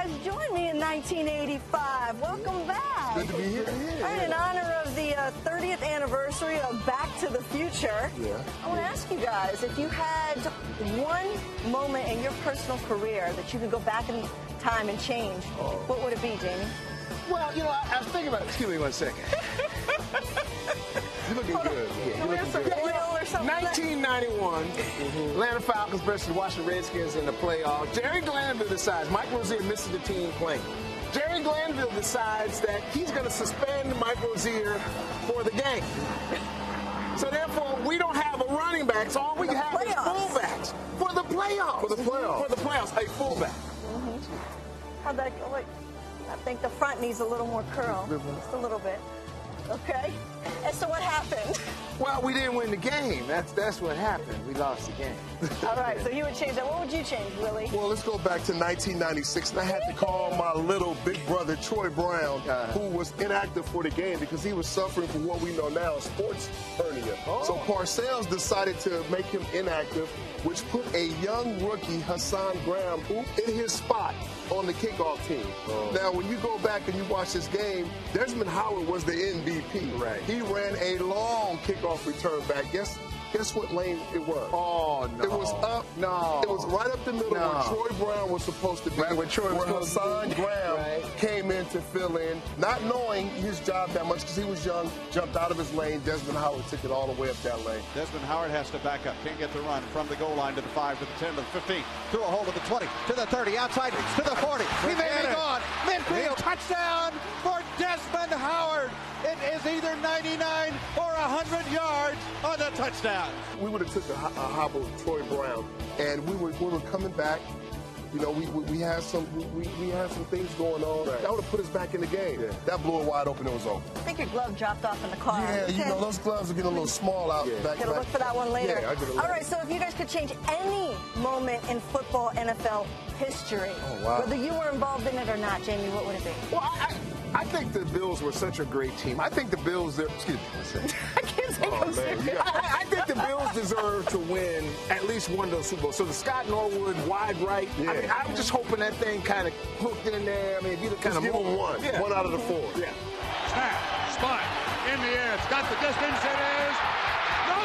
guys joined me in 1985. Welcome back. Good to be here. All right, in honor of the 30th anniversary of Back to the Future, I want to ask you guys, if you had one moment in your personal career that you could go back in time and change, what would it be, Jamie? Well, you know, I was thinking about it. Excuse me one second. You're looking good. Yeah, Can we have some oil or something? 1991, Atlanta Falcons versus the Washington Redskins in the playoffs. Jerry Glanville decides, Mike Rozier misses the team playing. Jerry Glanville decides that he's going to suspend Mike Rozier for the game. So therefore, we don't have a running back, so all we have is fullbacks. For the playoffs. For the playoffs. For the playoffs, a fullback. How'd that go? Wait, I think the front needs a little more curl. Just a little bit. Okay. And so what happened? Well, we didn't win the game. That's what happened. We lost the game. All right, so you would change that. What would you change, Willie? Well, let's go back to 1996, and I had to call my little big brother, Troy Brown, who was inactive for the game because he was suffering from what we know now, a sports hernia. So Parcells decided to make him inactive, which put a young rookie, Hassan Graham, in his spot on the kickoff team. Now, when you go back and you watch this game, Desmond Howard was the MVP. Right. He ran a long kickoff return back. Guess what lane it was? Oh, no. It was up. No. It was right up the middle where Troy Brown was supposed to be. Right, where Hassan Graham came in to fill in, not knowing his job that much because he was young, jumped out of his lane. Desmond Howard took it all the way up that lane. Desmond Howard has to back up. Can't get the run from the goal line to the 5, to the 10, to the 15. Through a hole to the 20, to the 30, outside to the 40. He may be gone. Midfield touchdown for Desmond Howard. It is either 99 or 100 yards on the touchdown. We would have took a hobble with Troy Brown, and we were coming back. You know, we had some things going on. That would have put us back in the game. That blew it wide open. It was over. I think your glove dropped off in the car. Yeah, you know, those gloves are getting a little small out back. Gonna look for that one later. Yeah, I'll get it later. All right, so if you guys could change any moment in football NFL history, whether you were involved in it or not, Jamie, what would it be? Well, I think the Bills were such a great team. I think the Bills, excuse me. I can't take them serious. I think the Bills deserve to win at least one of those Super Bowls. So the Scott Norwood wide right, I mean, I'm just hoping that thing kind of hooked in there. I mean, if you'd have kind of give them one out of the 4. Yeah. Snap, spot, in the air. It's got the distance. It is no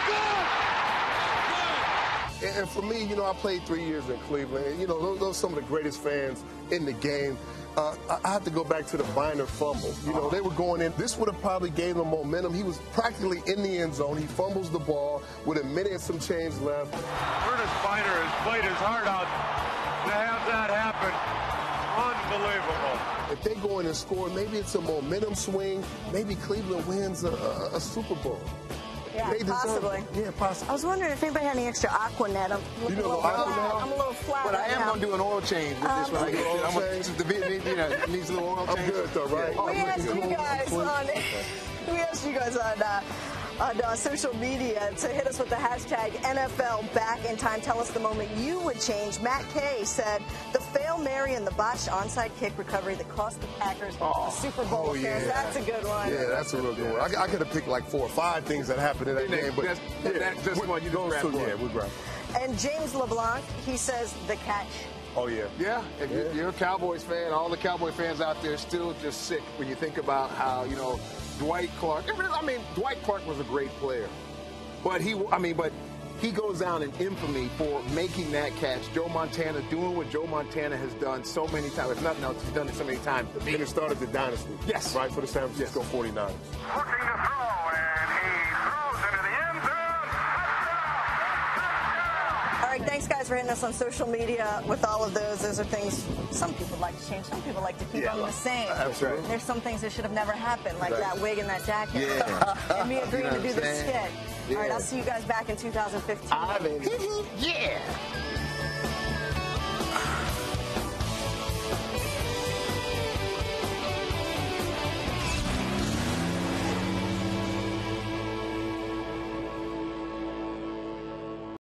good. And for me, you know, I played 3 years in Cleveland. And, you know, those are some of the greatest fans in the game. I have to go back to the Biner fumble. You know, they were going in. This would have probably gave him momentum. He was practically in the end zone. He fumbles the ball with a minute and some change left. Curtis Biner has played his heart out to have that happen. Unbelievable. If they go in and score, maybe it's a momentum swing. Maybe Cleveland wins a Super Bowl. Yeah, possibly. Yeah, possibly. I was wondering if anybody had any extra Aquanet. I'm a little flat. But I am going to do an oil change with this one. It needs a little oil change. I'm good though, right? We asked you guys on social media to hit us with the hashtag NFL Back in Time. Tell us the moment you would change. Matt Kay said the Fail Mary and the botched onside kick recovery that cost the Packers the Super Bowl appearance. That's a good one. Yeah, that's a real good one. I could have picked like 4 or 5 things that happened in that game, but that's one you don't grab. Yeah, we'll grab. And James LeBlanc, he says the catch. Oh, yeah. Yeah, if you're a Cowboys fan, all the Cowboy fans out there still just sick when you think about how, you know, Dwight Clark. I mean, Dwight Clark was a great player, but he goes down in infamy for making that catch. Joe Montana doing what Joe Montana has done so many times. If nothing else, he's done it so many times. And it started the dynasty. Yes. Right, for the San Francisco 49ers. Looking to throw, and he throws into the end zone. Touchdown! All right, thanks, guys, for hitting us on social media with all of those. Those are things some people like to change. Some people like to keep them the same. That's right. There's some things that should have never happened, like that wig and that jacket. And me agreeing to do the skit. All right, I'll see you guys back in 2015. Yeah.